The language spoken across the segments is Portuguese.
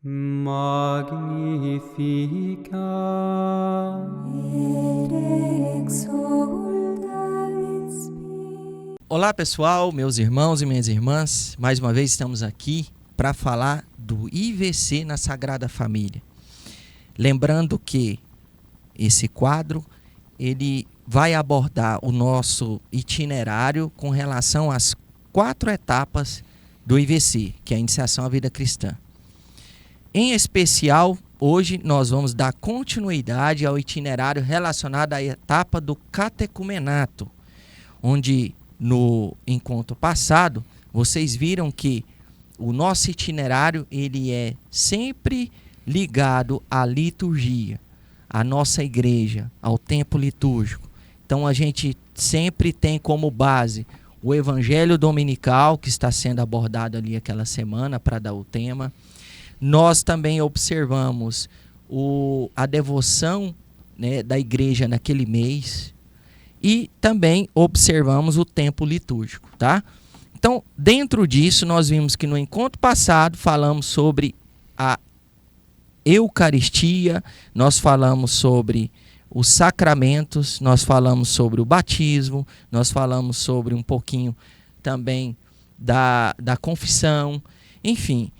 Magnificat Olá pessoal, meus irmãos e minhas irmãs, mais uma vez estamos aqui para falar do IVC na Sagrada Família. Lembrando que esse quadro ele vai abordar o nosso itinerário com relação às 4 etapas do IVC, que é a iniciação à vida cristã. Em especial, hoje nós vamos dar continuidade ao itinerário relacionado à etapa do catecumenato, onde no encontro passado vocês viram que o nosso itinerário ele é sempre ligado à liturgia, à nossa igreja, ao tempo litúrgico. Então a gente sempre tem como base o evangelho dominical que está sendo abordado ali aquela semana para dar o tema. Nós também observamos a devoção, né, da igreja naquele mês e também observamos o tempo litúrgico, tá? Então, dentro disso, nós vimos que no encontro passado falamos sobre a Eucaristia, nós falamos sobre os sacramentos, nós falamos sobre o batismo, nós falamos sobre um pouquinho também da confissão, enfim,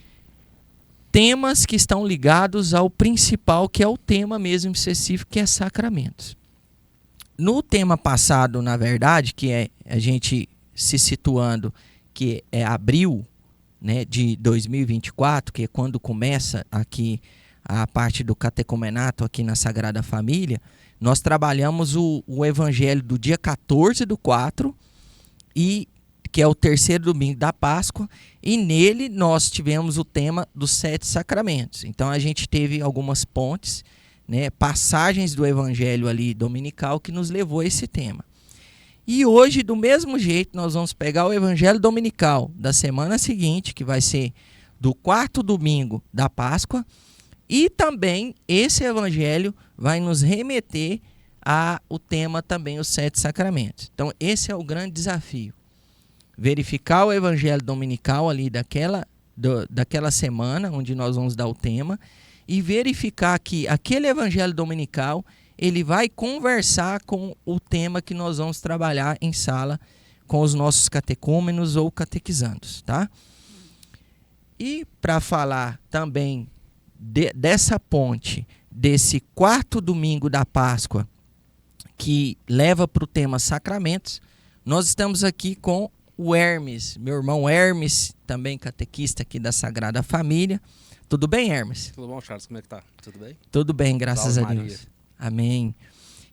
temas que estão ligados ao principal, que é o tema mesmo específico, que é sacramentos. No tema passado, na verdade, que é a gente se situando, que é abril, né, de 2024, que é quando começa aqui a parte do catecumenato aqui na Sagrada Família, nós trabalhamos o evangelho do dia 14/4, que é o terceiro domingo da Páscoa, e nele nós tivemos o tema dos 7 sacramentos. Então a gente teve algumas pontes, né, passagens do evangelho ali dominical que nos levou a esse tema. E hoje, do mesmo jeito, nós vamos pegar o evangelho dominical da semana seguinte, que vai ser do 4º domingo da Páscoa, e também esse evangelho vai nos remeter ao tema também, os 7 sacramentos. Então esse é o grande desafio. Verificar o evangelho dominical ali daquela semana, onde nós vamos dar o tema, e verificar que aquele evangelho dominical ele vai conversar com o tema que nós vamos trabalhar em sala com os nossos catecúmenos ou catequizandos, tá? E para falar também dessa ponte, desse 4º domingo da Páscoa, que leva para o tema sacramentos, nós estamos aqui com o Hermes, meu irmão Hermes, também catequista aqui da Sagrada Família. Tudo bem, Hermes? Tudo bom, Charles? Como é que tá? Tudo bem? Tudo bem, graças a Deus. Amém.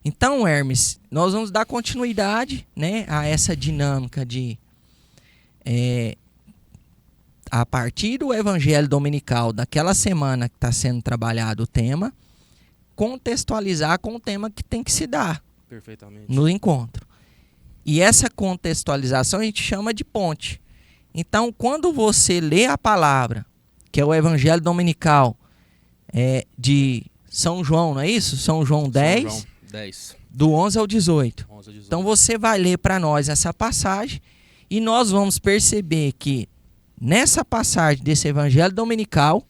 Então, Hermes, nós vamos dar continuidade, né, a essa dinâmica de, a partir do evangelho dominical daquela semana que está sendo trabalhado o tema, contextualizar com o tema que tem que se dar no encontro. E essa contextualização a gente chama de ponte. Então, quando você lê a palavra, que é o Evangelho Dominical de São João, não é isso? São João 10, do 11 ao 18. Então, você vai ler para nós essa passagem e nós vamos perceber que nessa passagem desse Evangelho Dominical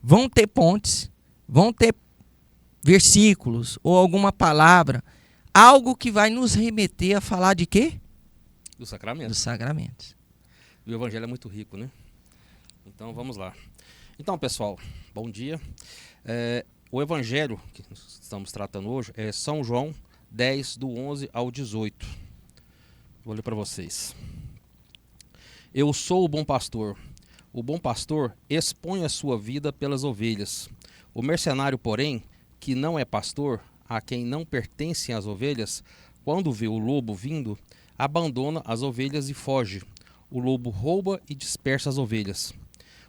vão ter pontes, vão ter versículos ou alguma palavra, algo que vai nos remeter a falar de quê? Dos sacramentos. Dos sacramentos. O evangelho é muito rico, né? Então vamos lá. Então, pessoal, bom dia. O evangelho que estamos tratando hoje é São João 10, do 11 ao 18. Vou ler para vocês. Eu sou o bom pastor. O bom pastor expõe a sua vida pelas ovelhas. O mercenário, porém, que não é pastor, a quem não pertencem as ovelhas, quando vê o lobo vindo, abandona as ovelhas e foge. O lobo rouba e dispersa as ovelhas.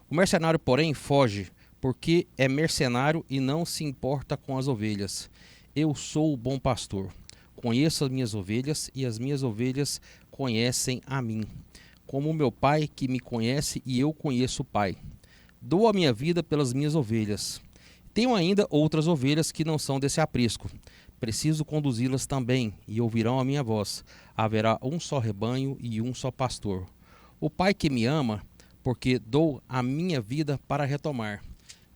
O mercenário, porém, foge, porque é mercenário e não se importa com as ovelhas. Eu sou o bom pastor. Conheço as minhas ovelhas e as minhas ovelhas conhecem a mim. Como o meu Pai que me conhece e eu conheço o Pai. Dou a minha vida pelas minhas ovelhas. Tenho ainda outras ovelhas que não são desse aprisco. Preciso conduzi-las também, e ouvirão a minha voz. Haverá um só rebanho e um só pastor. O Pai que me ama, porque dou a minha vida para retomar.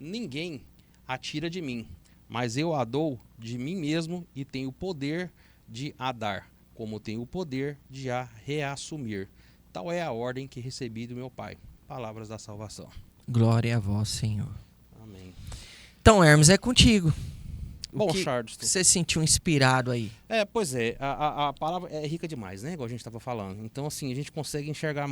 ninguém a tira de mim, mas eu a dou de mim mesmo e tenho o poder de a dar, como tenho o poder de a reassumir. Tal é a ordem que recebi do meu Pai. Palavras da salvação. Glória a vós, Senhor. Amém. Então, Hermes, é contigo. Bom, O que Charles, você sentiu inspirado aí? pois é, a palavra é rica demais, né? Igual a gente estava falando. Então, assim, a gente consegue enxergar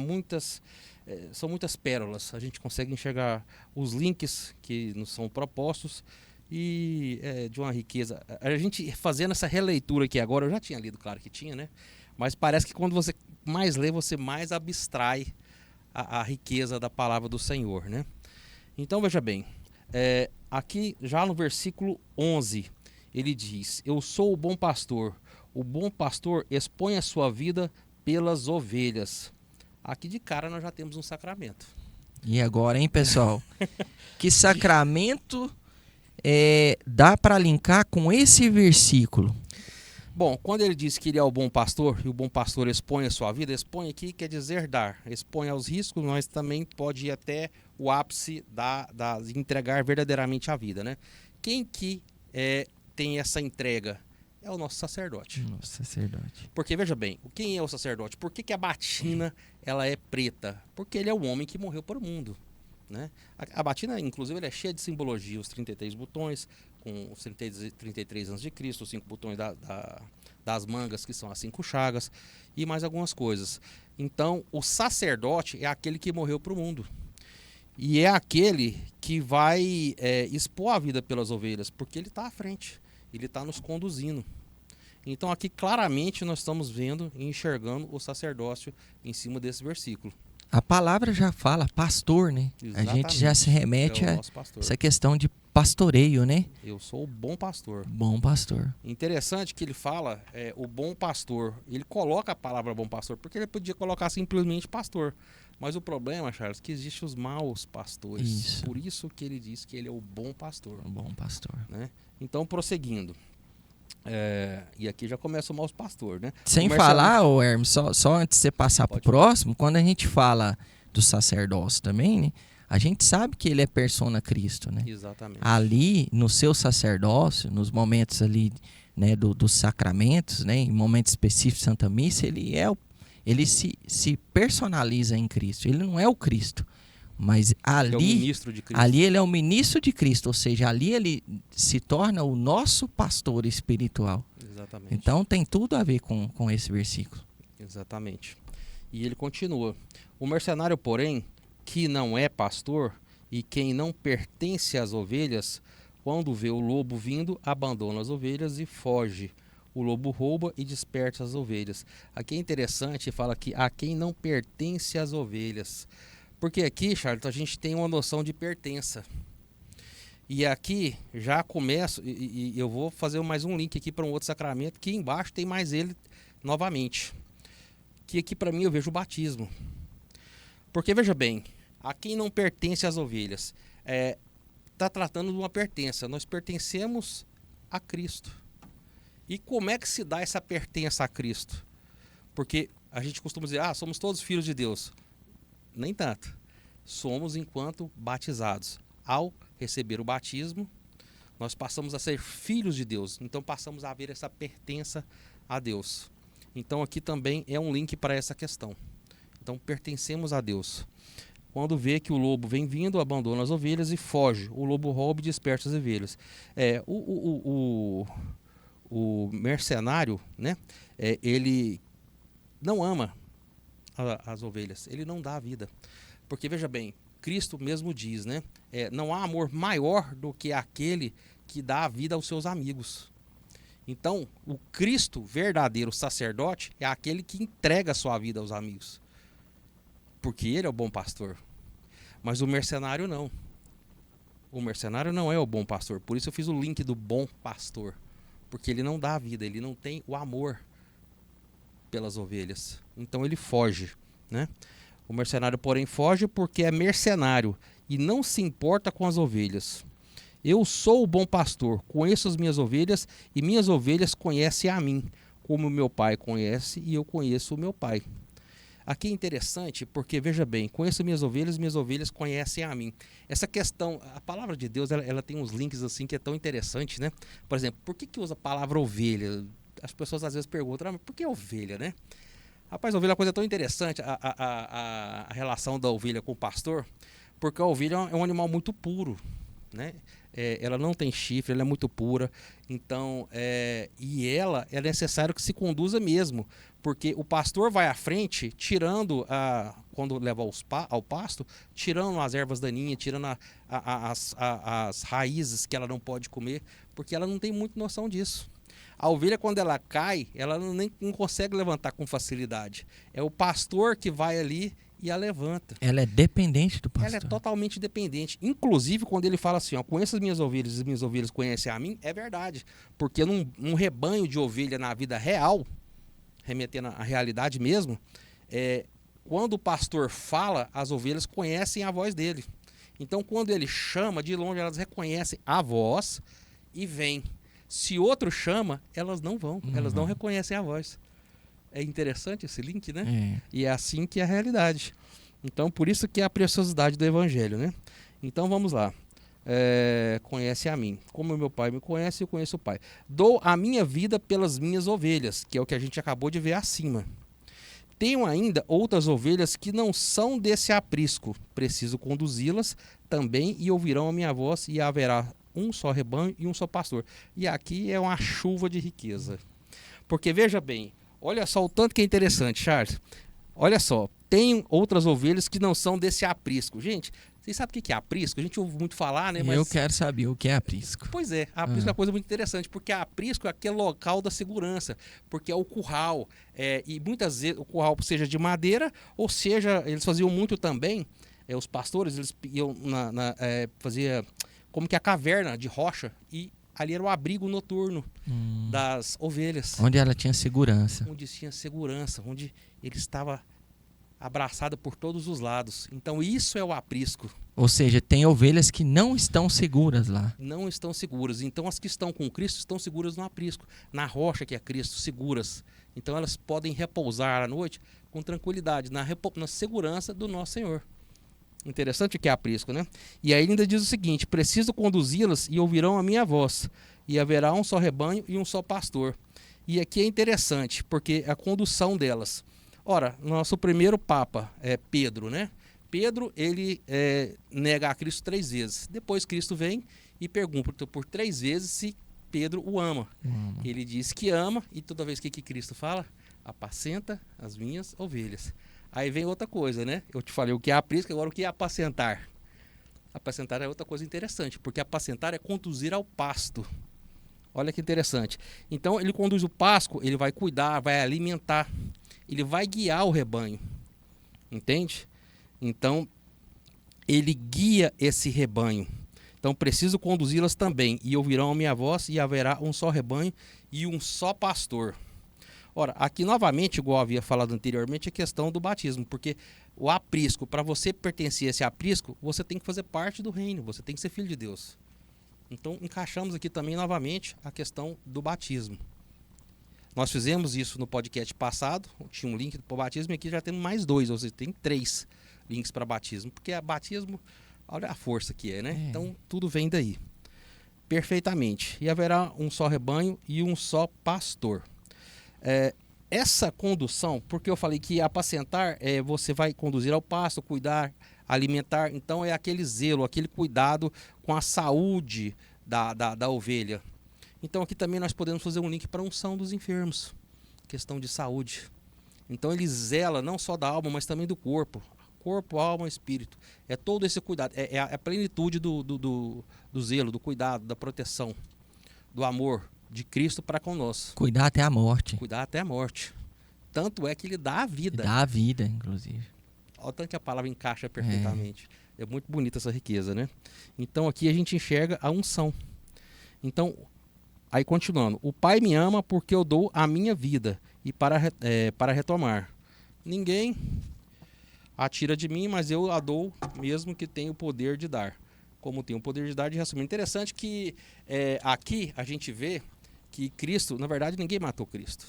são muitas pérolas. A gente consegue enxergar os links que nos são propostos e de uma riqueza. A gente fazendo essa releitura aqui agora, eu já tinha lido, claro que tinha, né? Mas parece que quando você mais lê, você mais abstrai a riqueza da palavra do Senhor, né? Então, veja bem, aqui já no versículo 11, ele diz: eu sou o bom pastor expõe a sua vida pelas ovelhas. Aqui de cara nós já temos um sacramento. E agora, hein, pessoal? Que sacramento dá para linkar com esse versículo? Bom, quando ele diz que ele é o bom pastor, e o bom pastor expõe a sua vida, expõe aqui quer dizer dar, expõe aos riscos, mas também pode ir até o ápice de entregar verdadeiramente a vida, né? Quem que tem essa entrega? É o nosso sacerdote. Nosso sacerdote. Porque, veja bem, quem é o sacerdote? Por que a batina ela é preta? Porque ele é o homem que morreu para o mundo, né? A batina, inclusive, ela é cheia de simbologia, os 33 botões, com os 33 anos de Cristo, os 5 botões das mangas, que são as 5 chagas, e mais algumas coisas. Então, o sacerdote é aquele que morreu para o mundo. E é aquele que vai expor a vida pelas ovelhas, porque ele está à frente, ele está nos conduzindo. Então, aqui claramente nós estamos vendo e enxergando o sacerdócio em cima desse versículo. A palavra já fala pastor, né? Exatamente. A gente já se remete a pastor. essa questão de pastoreio, né? Eu sou o bom pastor. Bom pastor. Interessante que ele fala o bom pastor. Ele coloca a palavra bom pastor, porque ele podia colocar simplesmente pastor. Mas o problema, Charles, é que existem os maus pastores. Isso. Por isso que ele diz que ele é o bom pastor. Um bom pastor. Né? Então, prosseguindo. E aqui já começa o mau pastor, né? Sem falar, Hermes, só antes de você passar para o próximo, quando a gente fala do sacerdócio também, né? A gente sabe que ele é persona Cristo, né? Exatamente. Ali, no seu sacerdócio, nos momentos ali, né, dos sacramentos, né, em momentos específicos Santa Missa, ele se personaliza em Cristo. Ele não é o Cristo, mas ali, ele é o ministro de Cristo. Ali ele é o ministro de Cristo, ou seja, ali ele se torna o nosso pastor espiritual. Exatamente. Então tem tudo a ver com esse versículo. Exatamente. E ele continua: o mercenário, porém, que não é pastor e quem não pertence às ovelhas, quando vê o lobo vindo, abandona as ovelhas e foge. O lobo rouba e dispersa as ovelhas. Aqui é interessante, fala que a quem não pertence às ovelhas. Porque aqui, Charles, a gente tem uma noção de pertença. E aqui já começo, e eu vou fazer mais um link aqui para um outro sacramento, que embaixo tem mais ele novamente. Que aqui para mim eu vejo o batismo. Porque veja bem, a quem não pertence às ovelhas, está tratando de uma pertença. Nós pertencemos a Cristo. E como é que se dá essa pertença a Cristo? Porque a gente costuma dizer, somos todos filhos de Deus. Nem tanto. Somos enquanto batizados. Ao receber o batismo, nós passamos a ser filhos de Deus. Então passamos a haver essa pertença a Deus. Então aqui também é um link para essa questão. Então pertencemos a Deus. Quando vê que o lobo vem vindo, abandona as ovelhas e foge. O lobo rouba e dispersa as ovelhas. O mercenário, né? Ele não ama as ovelhas, ele não dá a vida. Porque veja bem, Cristo mesmo diz, né? Não há amor maior do que aquele que dá a vida aos seus amigos. Então, o Cristo verdadeiro sacerdote é aquele que entrega a sua vida aos amigos. Porque ele é o bom pastor. Mas o mercenário não. O mercenário não é o bom pastor. Por isso eu fiz o link do bom pastor. Porque ele não dá a vida, ele não tem o amor pelas ovelhas. Então ele foge, né? O mercenário, porém, foge porque é mercenário e não se importa com as ovelhas. Eu sou o bom pastor, conheço as minhas ovelhas e minhas ovelhas conhecem a mim, como o meu pai conhece e eu conheço o meu pai. Aqui é interessante porque, veja bem, conheço minhas ovelhas conhecem a mim. Essa questão, a palavra de Deus, ela tem uns links assim que é tão interessante, né? Por exemplo, por que usa a palavra ovelha? As pessoas às vezes perguntam, mas por que ovelha, né? Rapaz, a ovelha é uma coisa tão interessante, a relação da ovelha com o pastor, porque a ovelha é um animal muito puro, né? Ela não tem chifre, ela é muito pura, então, e ela é necessário que se conduza mesmo, porque o pastor vai à frente, tirando, quando leva ao pasto, tirando as ervas daninhas, tirando as raízes que ela não pode comer, porque ela não tem muita noção disso. A ovelha, quando ela cai, ela não consegue levantar com facilidade. É o pastor que vai ali e a levanta. Ela é dependente do pastor. Ela é totalmente dependente. Inclusive, quando ele fala assim, ó, conheço as minhas ovelhas e as minhas ovelhas conhecem a mim, é verdade. Porque num rebanho de ovelha na vida real, remetendo à realidade mesmo, quando o pastor fala, as ovelhas conhecem a voz dele. Então, quando ele chama, de longe elas reconhecem a voz e vêm. Se outro chama, elas não vão, elas não reconhecem a voz. É interessante esse link, né? E é assim que é a realidade. Então, por isso que é a preciosidade do evangelho, né? Então, vamos lá. Conhece a mim. Como meu pai me conhece, eu conheço o pai. Dou a minha vida pelas minhas ovelhas, que é o que a gente acabou de ver acima. Tenho ainda outras ovelhas que não são desse aprisco. Preciso conduzi-las também e ouvirão a minha voz e haverá um só rebanho e um só pastor. E aqui é uma chuva de riqueza. Porque veja bem, olha só o tanto que é interessante, Charles. Olha só, tem outras ovelhas que não são desse aprisco. Gente, vocês sabem o que é aprisco? A gente ouve muito falar, né? Mas... Eu quero saber o que é aprisco. Pois é, aprisco é uma coisa muito interessante, porque aprisco é aquele local da segurança, porque é o curral. E muitas vezes o curral seja de madeira, ou seja, eles faziam muito também, os pastores, eles iam fazia como que a caverna de rocha, e ali era o abrigo noturno das ovelhas. Onde ela tinha segurança. Onde tinha segurança, onde ele estava abraçado por todos os lados. Então isso é o aprisco. Ou seja, tem ovelhas que não estão seguras lá. Não estão seguras. Então as que estão com Cristo estão seguras no aprisco, na rocha que é Cristo, seguras. Então elas podem repousar à noite com tranquilidade, na segurança do nosso Senhor. Interessante o que é aprisco, né? E aí ele ainda diz o seguinte: preciso conduzi-las e ouvirão a minha voz, e haverá um só rebanho e um só pastor. E aqui é interessante, porque a condução delas. Ora, nosso primeiro papa é Pedro, né? Pedro, ele nega a Cristo 3 vezes. Depois Cristo vem e pergunta por 3 vezes se Pedro o ama. Ele diz que ama, e toda vez que Cristo fala, apacenta as minhas ovelhas. Aí vem outra coisa, né? Eu te falei o que é aprisco, agora o que é apacentar. Apacentar é outra coisa interessante, porque apacentar é conduzir ao pasto. Olha que interessante. Então ele conduz o pasto, ele vai cuidar, vai alimentar, ele vai guiar o rebanho. Entende? Então ele guia esse rebanho. Então preciso conduzi-las também, e ouvirão a minha voz, e haverá um só rebanho e um só pastor. Ora, aqui novamente, igual eu havia falado anteriormente, a questão do batismo, porque o aprisco, para você pertencer a esse aprisco, você tem que fazer parte do reino, você tem que ser filho de Deus. Então, encaixamos aqui também novamente a questão do batismo. Nós fizemos isso no podcast passado, tinha um link para o batismo, e aqui já temos mais 2, ou seja, tem 3 links para batismo, porque batismo, olha a força que é, né? Então, tudo vem daí. Perfeitamente. E haverá um só rebanho e um só pastor. Essa condução, porque eu falei que apacentar, você vai conduzir ao pasto, cuidar, alimentar, então é aquele zelo, aquele cuidado com a saúde da ovelha. Então aqui também nós podemos fazer um link para a unção dos enfermos, questão de saúde. Então ele zela não só da alma, mas também do corpo, alma e espírito. É todo esse cuidado, é a plenitude do zelo, do cuidado, da proteção, do amor de Cristo para conosco. Cuidar até a morte. Cuidar até a morte. Tanto é que ele dá a vida. Dá a vida, inclusive. Olha o tanto que a palavra encaixa perfeitamente. É muito bonita essa riqueza, né? Então aqui a gente enxerga a unção. Então, aí continuando. O Pai me ama porque eu dou a minha vida e para retomar. Ninguém a tira de mim, mas eu a dou mesmo que tenha o poder de dar. Como tem o poder de dar de reassumir. Interessante que aqui a gente vê que Cristo, na verdade, ninguém matou Cristo.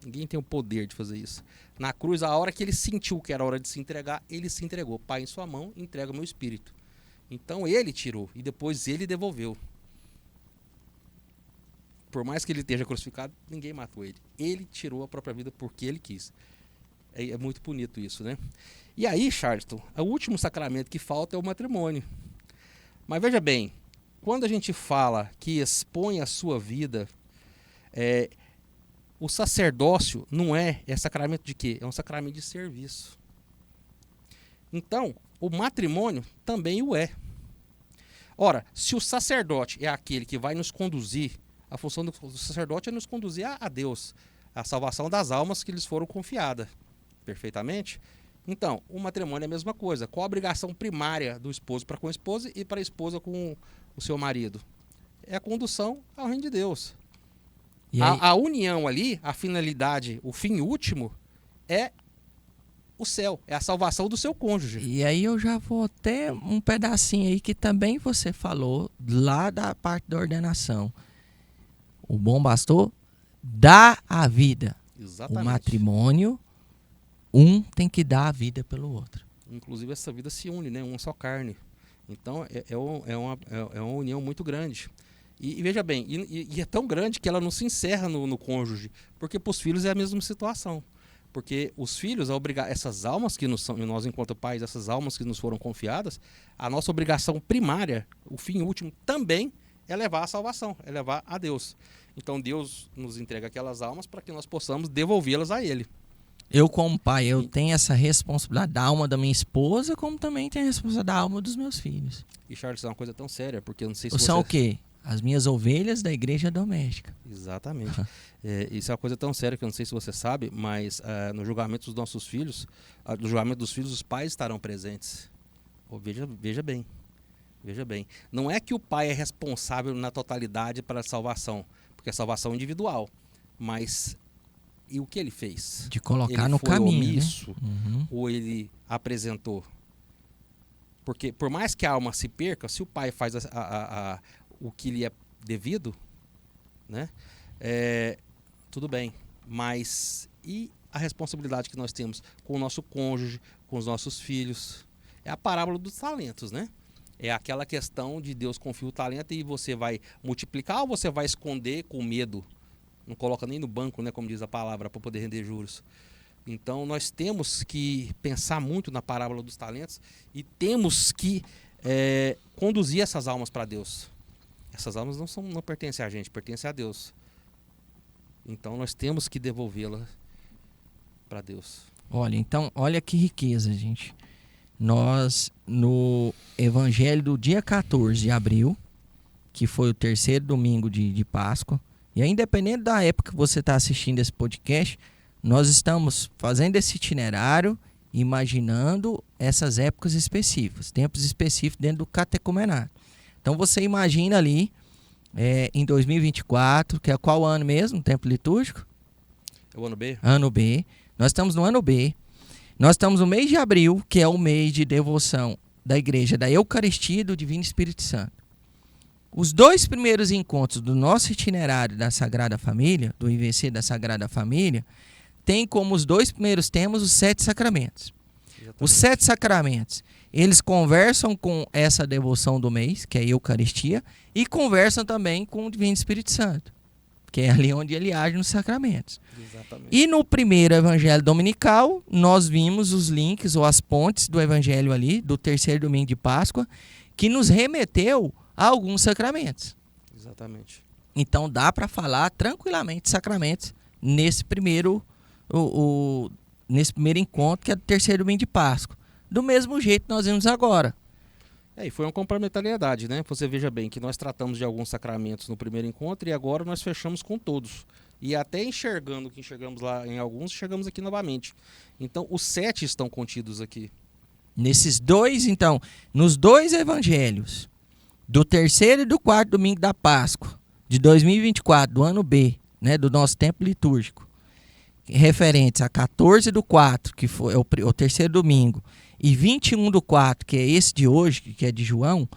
Ninguém tem o poder de fazer isso. Na cruz, a hora que ele sentiu que era hora de se entregar, ele se entregou. Pai, em sua mão, entrega o meu espírito. Então ele tirou e depois ele devolveu. Por mais que ele esteja crucificado, ninguém matou ele. Ele tirou a própria vida porque ele quis. É muito bonito isso, né? E aí, Charleston, o último sacramento que falta é o matrimônio. Mas veja bem, quando a gente fala que expõe a sua vida, o sacerdócio não é sacramento de quê? É um sacramento de serviço. Então, o matrimônio também o é. Ora, se o sacerdote é aquele que vai nos conduzir, a função do sacerdote é nos conduzir a Deus, a salvação das almas que lhes foram confiadas. Perfeitamente? Então, o matrimônio é a mesma coisa. Qual a obrigação primária do esposo para com a esposa e para a esposa com o seu marido? É a condução ao reino de Deus. A união ali, a finalidade, o fim último, é o céu, é a salvação do seu cônjuge. E aí eu já vou até um pedacinho aí que também você falou, lá da parte da ordenação. O bom pastor dá a vida. Exatamente. O matrimônio, um tem que dar a vida pelo outro. Inclusive essa vida se une, né? Uma só carne. Então é uma união muito grande. E veja bem, e é tão grande que ela não se encerra no cônjuge, porque para os filhos é a mesma situação. Porque os filhos, essas almas que nós, enquanto pais, essas almas que nos foram confiadas, a nossa obrigação primária, o fim último, também é levar a salvação, é levar a Deus. Então Deus nos entrega aquelas almas para que nós possamos devolvê-las a Ele. Eu, como pai, eu tenho essa responsabilidade da alma da minha esposa, como também tenho a responsabilidade da alma dos meus filhos. E Charles, isso é uma coisa tão séria, porque eu não sei se São o quê? As minhas ovelhas da igreja doméstica. Exatamente. Isso é uma coisa tão séria que eu não sei se você sabe, mas no julgamento dos nossos filhos, no julgamento dos filhos, os pais estarão presentes. Veja bem. Veja bem. Não é que o pai é responsável na totalidade para a salvação, porque é salvação individual. Mas e o que ele fez? De colocar ele no foi caminho, omisso, né? ou ele apresentou? Porque por mais que a alma se perca, se o pai faz o que lhe é devido, né? Tudo bem. Mas e a responsabilidade que nós temos com o nosso cônjuge, com os nossos filhos? É a parábola dos talentos, né? É aquela questão de Deus confia o talento e você vai multiplicar ou você vai esconder com medo? Não coloca nem no banco, né, como diz a palavra, para poder render juros. Então nós temos que pensar muito na parábola dos talentos e temos que conduzir essas almas para Deus. Essas almas não pertencem a gente, pertencem a Deus. Então nós temos que devolvê-las para Deus. Olha que riqueza, gente. Nós, no evangelho do dia 14 de abril, que foi o terceiro domingo de Páscoa, e aí, independente da época que você está assistindo esse podcast, nós estamos fazendo esse itinerário, imaginando essas épocas específicas, tempos específicos dentro do catecumenato. Então você imagina ali, em 2024, que é qual ano mesmo, tempo litúrgico? É o ano B? Ano B. Nós estamos no ano B. Nós estamos no mês de abril, que é o mês de devoção da igreja, da Eucaristia e do Divino Espírito Santo. Os dois primeiros encontros do nosso itinerário da Sagrada Família, do IVC da Sagrada Família, tem como os dois primeiros temas os 7 sacramentos. Exatamente. Os 7 sacramentos, eles conversam com essa devoção do mês, que é a Eucaristia, e conversam também com o Divino Espírito Santo, que é ali onde ele age nos sacramentos. Exatamente. E no primeiro evangelho dominical, nós vimos os links ou as pontes do evangelho ali, do terceiro domingo de Páscoa, que nos remeteu a alguns sacramentos. Exatamente. Então dá para falar tranquilamente de sacramentos nesse primeiro encontro, que é do terceiro domingo de Páscoa. Do mesmo jeito nós vimos agora. E foi uma complementariedade, né? Você veja bem que nós tratamos de alguns sacramentos no primeiro encontro e agora nós fechamos com todos. E até enxergando o que enxergamos lá em alguns, chegamos aqui novamente. Então os 7 estão contidos aqui. Nesses dois, então, nos dois evangelhos, do terceiro e do quarto domingo da Páscoa, de 2024, do ano B, né, do nosso tempo litúrgico, referentes a 14 do 4, que foi o terceiro domingo, e 21 do 4, que é esse de hoje, que é de João,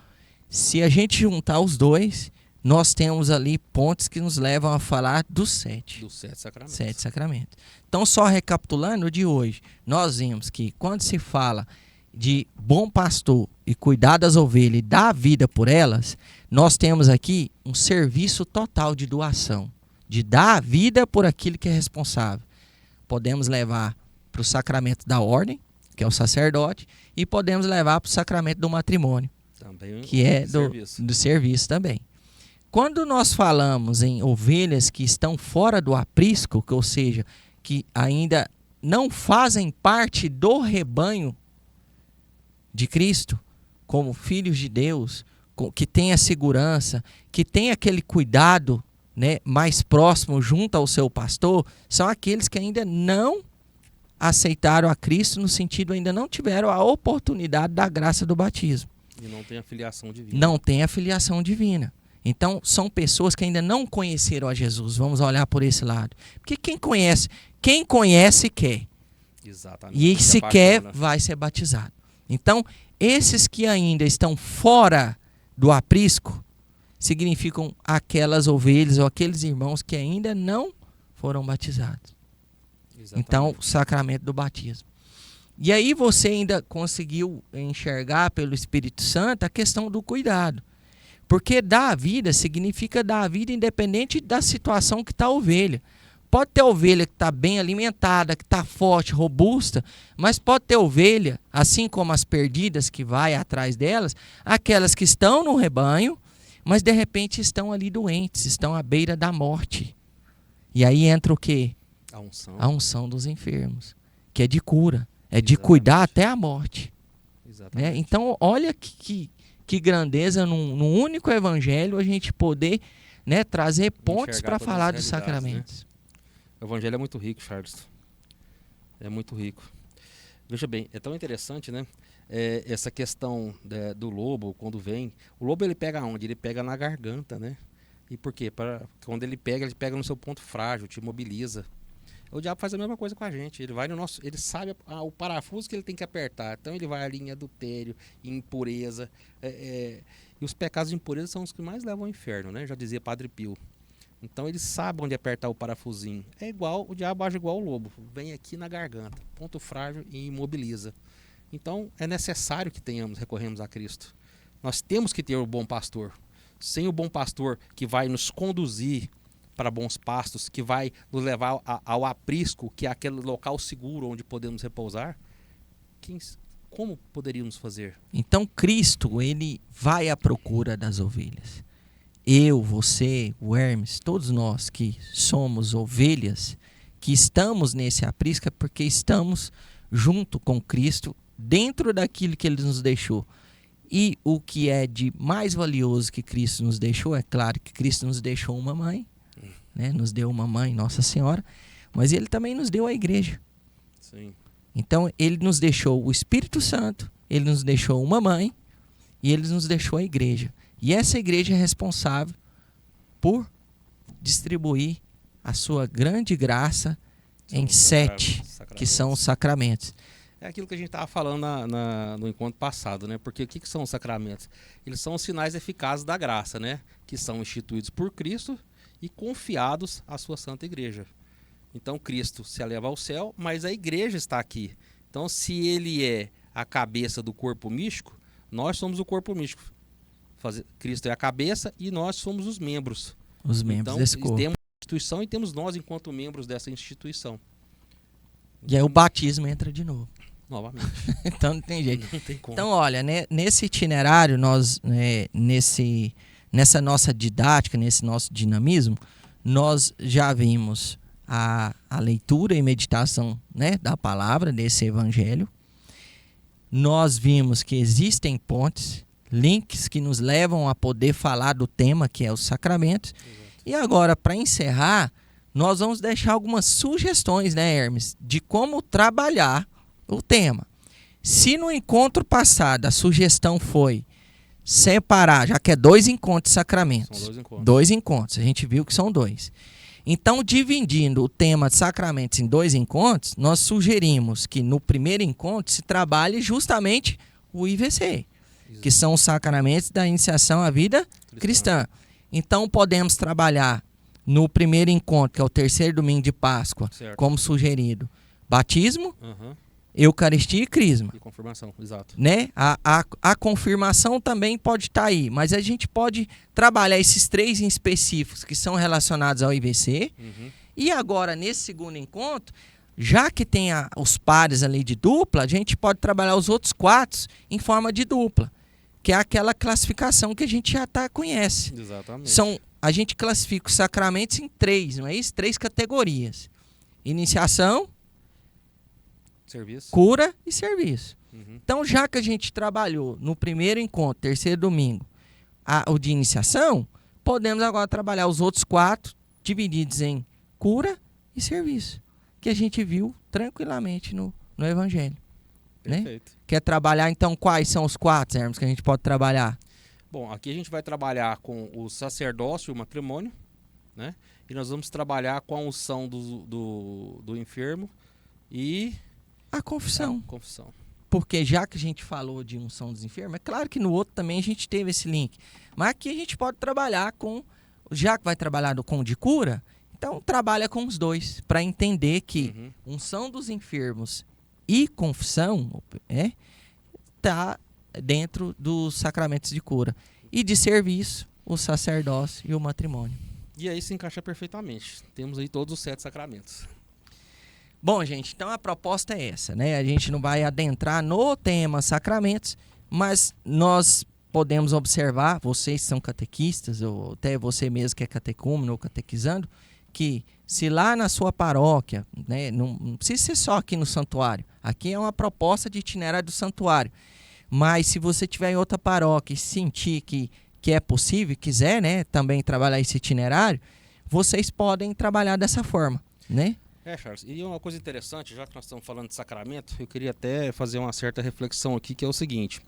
se a gente juntar os dois, nós temos ali pontos que nos levam a falar dos 7. Dos 7 sacramentos. 7 sacramentos. Então, só recapitulando o de hoje, nós vimos que quando se fala de bom pastor e cuidar das ovelhas e dar a vida por elas, nós temos aqui um serviço total de doação, de dar a vida por aquilo que é responsável. Podemos levar para o sacramento da ordem, que é o sacerdote, e podemos levar para o sacramento do matrimônio, também que é do serviço também. Quando nós falamos em ovelhas que estão fora do aprisco, ou seja, que ainda não fazem parte do rebanho de Cristo, como filhos de Deus, que tem a segurança, que tem aquele cuidado, né, mais próximo junto ao seu pastor, são aqueles que ainda não aceitaram a Cristo, no sentido ainda não tiveram a oportunidade da graça do batismo. E não tem a filiação divina. Não tem a filiação divina. Então, são pessoas que ainda não conheceram a Jesus. Vamos olhar por esse lado. Porque quem conhece quer. Exatamente. E se quer, vai ser batizado. Então, esses que ainda estão fora do aprisco, significam aquelas ovelhas ou aqueles irmãos que ainda não foram batizados. Exatamente. Então, o sacramento do batismo. E aí você ainda conseguiu enxergar pelo Espírito Santo a questão do cuidado. Porque dar a vida significa dar a vida independente da situação que está a ovelha. Pode ter ovelha que está bem alimentada, que está forte, robusta, mas pode ter ovelha, assim como as perdidas que vai atrás delas, aquelas que estão no rebanho, mas de repente estão ali doentes, estão à beira da morte. E aí entra o quê? A unção dos enfermos, que é de cura, é de cuidar até a morte. Né? Então, olha que grandeza num único evangelho a gente poder, né, trazer pontos para falar dos sacramentos. Né? O evangelho é muito rico, Charles. É muito rico. Veja bem, é tão interessante, né? Essa questão do lobo, quando vem. O lobo ele pega onde? Ele pega na garganta, né? E por quê? Quando ele pega no seu ponto frágil, te imobiliza. O diabo faz a mesma coisa com a gente. Ele vai no nosso, ele sabe o parafuso que ele tem que apertar. Então ele vai ali em adultério, em impureza. E os pecados de impureza são os que mais levam ao inferno, né? Já dizia Padre Pio. Então ele sabe onde apertar o parafusinho. É igual, o diabo age igual o lobo. Vem aqui na garganta, ponto frágil e imobiliza. Então é necessário que recorremos a Cristo. Nós temos que ter o bom pastor. Sem o bom pastor que vai nos conduzir para bons pastos, que vai nos levar ao aprisco, que é aquele local seguro onde podemos repousar, como poderíamos fazer? Então Cristo, ele vai à procura das ovelhas. Eu, você, o Hermes, todos nós que somos ovelhas, que estamos nesse aprisco, é porque estamos junto com Cristo, dentro daquilo que ele nos deixou. E o que é de mais valioso que Cristo nos deixou, é claro que Cristo nos deixou uma mãe, né? Nos deu uma mãe, Nossa Senhora, mas ele também nos deu a igreja. Sim. Então ele nos deixou o Espírito Santo, ele nos deixou uma mãe e ele nos deixou a igreja. E essa igreja é responsável por distribuir a sua grande graça em 7, que são os sacramentos. É aquilo que a gente estava falando no encontro passado, né? Porque o que são os sacramentos? Eles são os sinais eficazes da graça, né? Que são instituídos por Cristo e confiados à sua Santa Igreja. Então Cristo se eleva ao céu, mas a igreja está aqui. Então se ele é a cabeça do corpo místico, nós somos o corpo místico. Cristo é a cabeça e nós somos os membros. Os membros desse corpo. Temos a instituição e temos nós enquanto membros dessa instituição. E aí o batismo entra de novo. Novamente. Então não tem jeito. Não tem como. Então, olha, né, nesse itinerário, nós, nessa nossa didática, nesse nosso dinamismo, nós já vimos a leitura e meditação, né, da palavra, desse evangelho. Nós vimos que existem pontes, links que nos levam a poder falar do tema, que é os sacramentos. Exato. E agora, para encerrar, nós vamos deixar algumas sugestões, né, Hermes, de como trabalhar o tema. Se no encontro passado a sugestão foi separar, já que é 2 encontros de sacramentos. São 2 encontros. 2 encontros, a gente viu que são 2. Então, dividindo o tema de sacramentos em 2 encontros, nós sugerimos que no primeiro encontro se trabalhe justamente o IVC, que são os sacramentos da iniciação à vida cristã. Então podemos trabalhar no primeiro encontro, que é o terceiro domingo de Páscoa, Certo. como sugerido, batismo, Aham. Eucaristia e crisma. E confirmação, exato. Né? A confirmação também pode estar aí, mas a gente pode trabalhar esses 3 em específicos que são relacionados ao IVC. Uhum. E agora, nesse segundo encontro, já que tem os pares ali de dupla, a gente pode trabalhar os outros 4 em forma de dupla, que é aquela classificação que a gente já conhece. Exatamente. A gente classifica os sacramentos em 3, não é isso? 3 categorias: iniciação, Serviço. cura e serviço. Uhum. Então, já que a gente trabalhou no primeiro encontro, terceiro domingo, o de iniciação, podemos agora trabalhar os outros 4 divididos em cura e serviço, que a gente viu tranquilamente no Evangelho. Né? Perfeito. Quer trabalhar, então, quais são os 4, Hermes, que a gente pode trabalhar? Bom, aqui a gente vai trabalhar com o sacerdócio e o matrimônio, né? E nós vamos trabalhar com a unção do enfermo e A confissão. a confissão. Porque já que a gente falou de unção dos enfermos, é claro que no outro também a gente teve esse link. Mas aqui a gente pode trabalhar com, já que vai trabalhar com o de cura, então trabalha com os 2, para entender que Uhum. unção dos enfermos e confissão tá dentro dos sacramentos de cura. E de serviço, o sacerdócio e o matrimônio. E aí se encaixa perfeitamente. Temos aí todos os 7 sacramentos. Bom, gente, então a proposta é essa, né? A gente não vai adentrar no tema sacramentos, mas nós podemos observar, vocês são catequistas, ou até você mesmo que é catecúmeno ou catequizando, que se lá na sua paróquia, né, não precisa ser só aqui no santuário, aqui é uma proposta de itinerário do santuário, mas se você tiver em outra paróquia e sentir que é possível, quiser, né, também trabalhar esse itinerário, vocês podem trabalhar dessa forma, né? Charles, e uma coisa interessante, já que nós estamos falando de sacramento, eu queria até fazer uma certa reflexão aqui, que é o seguinte.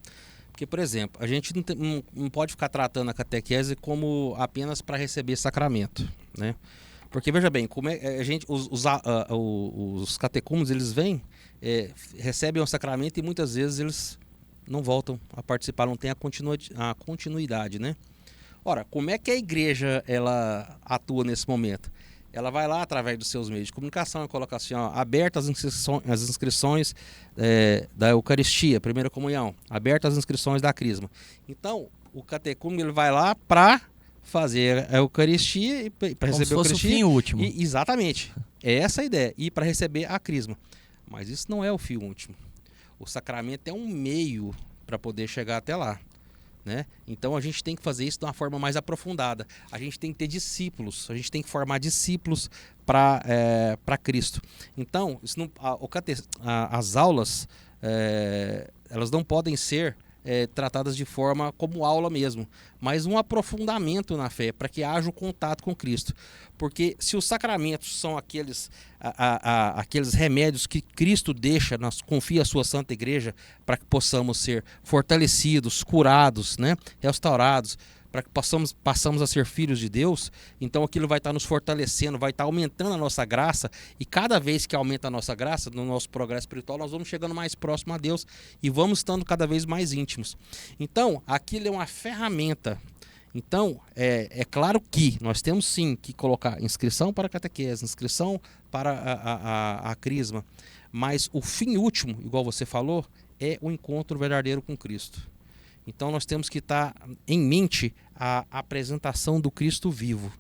Porque, por exemplo, a gente não pode ficar tratando a catequese como apenas para receber sacramento, né? Porque, veja bem, como a gente, os catecúmenos, eles vêm, recebem o sacramento e muitas vezes eles não voltam a participar, não tem a continuidade, né? Ora, como é que a igreja ela atua nesse momento? Ela vai lá através dos seus meios de comunicação e coloca assim, ó, abertas as inscrições da Eucaristia, primeira comunhão, abertas as inscrições da Crisma. Então, o catecúmeno ele vai lá para fazer a Eucaristia e para receber a Eucaristia. O fim último. Exatamente. É essa a ideia. E para receber a Crisma. Mas isso não é o fim último. O sacramento é um meio para poder chegar até lá. Né? Então a gente tem que fazer isso de uma forma mais aprofundada. A gente tem que ter discípulos, a gente tem que formar discípulos para Cristo. Então, isso não, as aulas elas não podem ser tratadas de forma como aula mesmo, mas um aprofundamento na fé, para que haja o contato com Cristo. Porque se os sacramentos são aqueles remédios que Cristo deixa, confia a sua Santa Igreja, para que possamos ser fortalecidos, curados, né, restaurados, para que passamos a ser filhos de Deus, então aquilo vai estar nos fortalecendo, vai estar aumentando a nossa graça, e cada vez que aumenta a nossa graça, no nosso progresso espiritual, nós vamos chegando mais próximo a Deus e vamos estando cada vez mais íntimos. Então, aquilo é uma ferramenta. Então, é claro que nós temos sim que colocar inscrição para a catequese, inscrição para a crisma, mas o fim último, igual você falou, é o encontro verdadeiro com Cristo. Então nós temos que estar em mente a apresentação do Cristo vivo.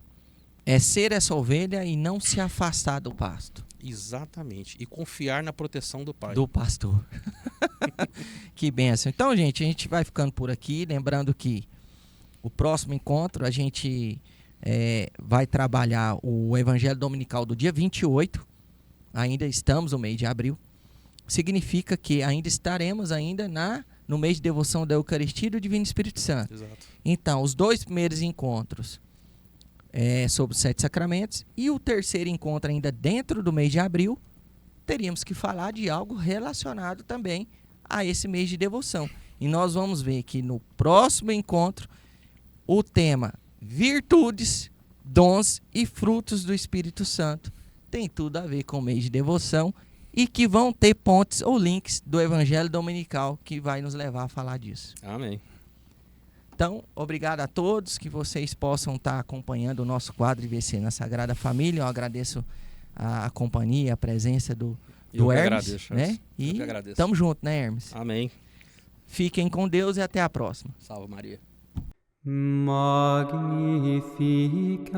É ser essa ovelha e não se afastar do pasto. Exatamente. E confiar na proteção do Pai. Do pastor. Que bênção. Então, gente, a gente vai ficando por aqui. Lembrando que o próximo encontro a gente vai trabalhar o Evangelho Dominical do dia 28. Ainda estamos no mês de abril. Significa que ainda estaremos no mês de devoção da Eucaristia e do Divino Espírito Santo. Exato. Então, os 2 primeiros encontros sobre os 7 sacramentos e o terceiro encontro ainda dentro do mês de abril, teríamos que falar de algo relacionado também a esse mês de devoção. E nós vamos ver que no próximo encontro, o tema virtudes, dons e frutos do Espírito Santo tem tudo a ver com o mês de devoção, e que vão ter pontes ou links do Evangelho Dominical que vai nos levar a falar disso. Amém. Então, obrigado a todos, que vocês possam estar acompanhando o nosso quadro IVC na Sagrada Família. Eu agradeço a companhia, a presença do Eu que Hermes, agradeço, né? Hermes. Eu que E agradeço. tamo junto, né, Hermes? Amém. Fiquem com Deus e até a próxima. Salve Maria. Magnificat